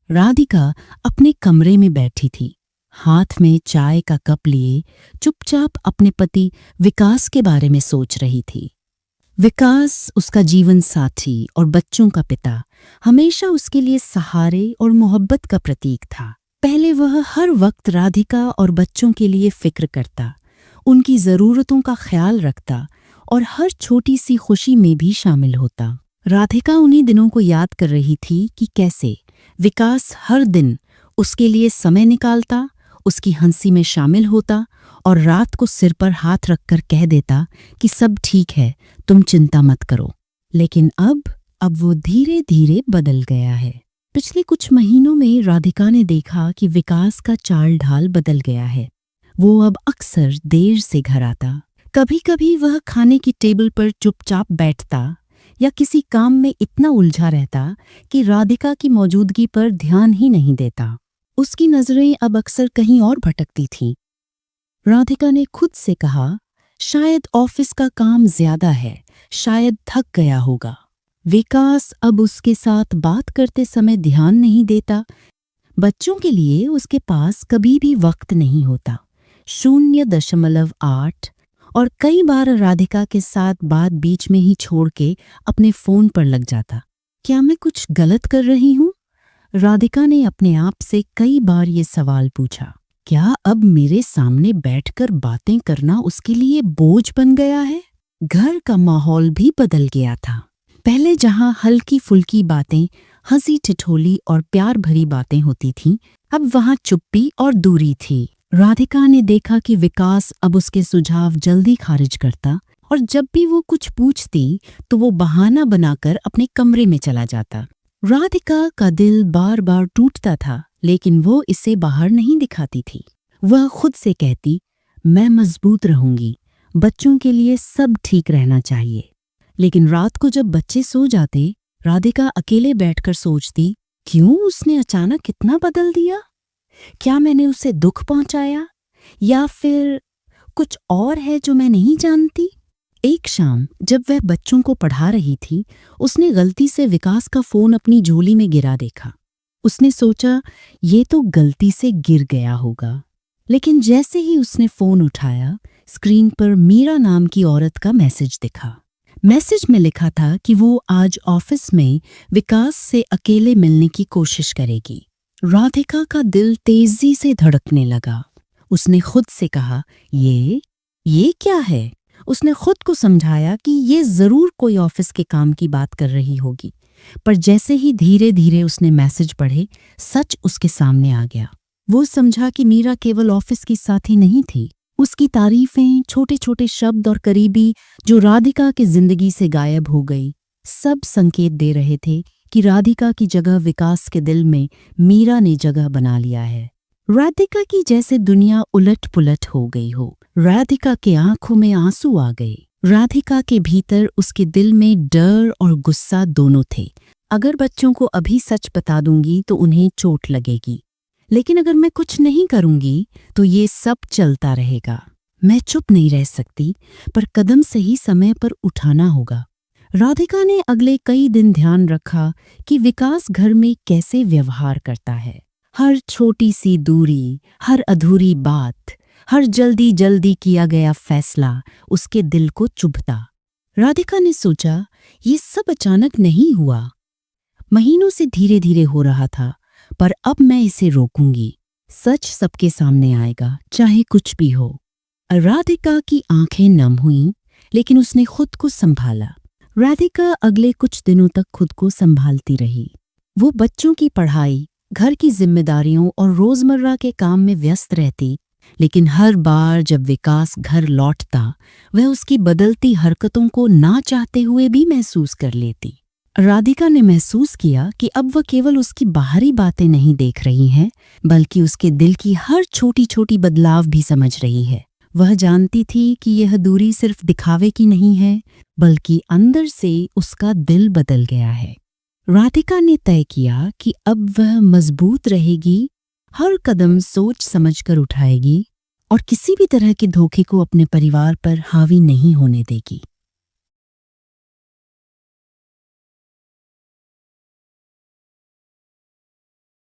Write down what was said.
राधिका अपने कमरे में बैठी थी, हाथ में चाय का कप लिए चुपचाप अपने पति विकास के बारे में सोच रही थी। विकास उसका जीवन साथी और बच्चों का पिता हमेशा उसके लिए सहारे और मोहब्बत का प्रतीक था। पहले वह हर वक्त राधिका और बच्चों के लिए फिक्र करता, उनकी ज़रूरतों का ख्याल रखता और हर छोटी सी खुशी में भी शामिल होता। राधिका उन्हीं दिनों को याद कर रही थी कि कैसे विकास हर दिन उसके लिए समय निकालता, उसकी हंसी में शामिल होता और रात को सिर पर हाथ रखकर कह देता कि सब ठीक है, तुम चिंता मत करो। लेकिन अब वो धीरे धीरे बदल गया है। पिछले कुछ महीनों में राधिका ने देखा कि विकास का चाल ढाल बदल गया है। वो अब अक्सर देर से घर आता, कभी कभी वह खाने की टेबल पर चुपचाप बैठता या किसी काम में इतना उलझा रहता कि राधिका की मौजूदगी पर ध्यान ही नहीं देता। उसकी नजरें अब अक्सर कहीं और भटकती थीं। राधिका ने खुद से कहा, शायद ऑफिस का काम ज्यादा है, शायद थक गया होगा। विकास अब उसके साथ बात करते समय ध्यान नहीं देता। बच्चों के लिए उसके पास कभी भी वक्त नहीं होता। 0.8 और कई बार राधिका के साथ बात बीच में ही छोड़ के अपने फोन पर लग जाता। क्या मैं कुछ गलत कर रही हूँ? राधिका ने अपने आप से कई बार ये सवाल पूछा। क्या अब मेरे सामने बैठकर बातें करना उसके लिए बोझ बन गया है? घर का माहौल भी बदल गया था। पहले जहां हल्की फुल्की बातें, हंसी ठिठोली और प्यार भरी बातें होती थीं, अब वहां चुप्पी और दूरी थी। राधिका ने देखा कि विकास अब उसके सुझाव जल्दी खारिज करता और जब भी वो कुछ पूछती तो वो बहाना बनाकर अपने कमरे में चला जाता। राधिका का दिल बार बार टूटता था, लेकिन वो इसे बाहर नहीं दिखाती थी। वह खुद से कहती, मैं मजबूत रहूंगी, बच्चों के लिए सब ठीक रहना चाहिए। लेकिन रात को जब बच्चे सो जाते, राधिका अकेले बैठकर सोचती, क्यों उसने अचानक इतना बदल दिया? क्या मैंने उसे दुख पहुंचाया या फिर कुछ और है जो मैं नहीं जानती? एक शाम जब वह बच्चों को पढ़ा रही थी, उसने गलती से विकास का फोन अपनी झोली में गिरा देखा। उसने सोचा ये तो गलती से गिर गया होगा, लेकिन जैसे ही उसने फोन उठाया, स्क्रीन पर मीरा नाम की औरत का मैसेज दिखा। मैसेज में लिखा था कि वो आज ऑफिस में विकास से अकेले मिलने की कोशिश करेगी। राधिका का दिल तेजी से धड़कने लगा। उसने खुद से कहा, ये क्या है? उसने खुद को समझाया कि ये जरूर कोई ऑफिस के काम की बात कर रही होगी। पर जैसे ही धीरे धीरे उसने मैसेज पढ़े, सच उसके सामने आ गया। वो समझा कि मीरा केवल ऑफिस की साथी नहीं थी। उसकी तारीफें, छोटे छोटे शब्द और करीबी जो राधिका की जिंदगी से गायब हो गई, सब संकेत दे रहे थे कि राधिका की जगह विकास के दिल में मीरा ने जगह बना लिया है। राधिका की जैसे दुनिया उलट पुलट हो गई हो। राधिका के आंखों में आंसू आ गए। राधिका के भीतर उसके दिल में डर और गुस्सा दोनों थे। अगर बच्चों को अभी सच बता दूंगी तो उन्हें चोट लगेगी, लेकिन अगर मैं कुछ नहीं करूंगी तो ये सब चलता रहेगा। मैं चुप नहीं रह सकती, पर कदम सही समय पर उठाना होगा। राधिका ने अगले कई दिन ध्यान रखा कि विकास घर में कैसे व्यवहार करता है। हर छोटी सी दूरी, हर अधूरी बात, हर जल्दी जल्दी किया गया फैसला उसके दिल को चुभता। राधिका ने सोचा, ये सब अचानक नहीं हुआ, महीनों से धीरे धीरे हो रहा था, पर अब मैं इसे रोकूंगी। सच सबके सामने आएगा, चाहे कुछ भी हो। राधिका की आंखें नम हुईं, लेकिन उसने खुद को संभाला। राधिका अगले कुछ दिनों तक खुद को संभालती रही। वो बच्चों की पढ़ाई, घर की जिम्मेदारियों और रोजमर्रा के काम में व्यस्त रहती, लेकिन हर बार जब विकास घर लौटता, वह उसकी बदलती हरकतों को ना चाहते हुए भी महसूस कर लेती। राधिका ने महसूस किया कि अब वह केवल उसकी बाहरी बातें नहीं देख रही है, बल्कि उसके दिल की हर छोटी छोटी बदलाव भी समझ रही है। वह जानती थी कि यह दूरी सिर्फ दिखावे की नहीं है, बल्कि अंदर से उसका दिल बदल गया है। राधिका ने तय किया कि अब वह मजबूत रहेगी, हर कदम सोच समझकर उठाएगी और किसी भी तरह के धोखे को अपने परिवार पर हावी नहीं होने देगी।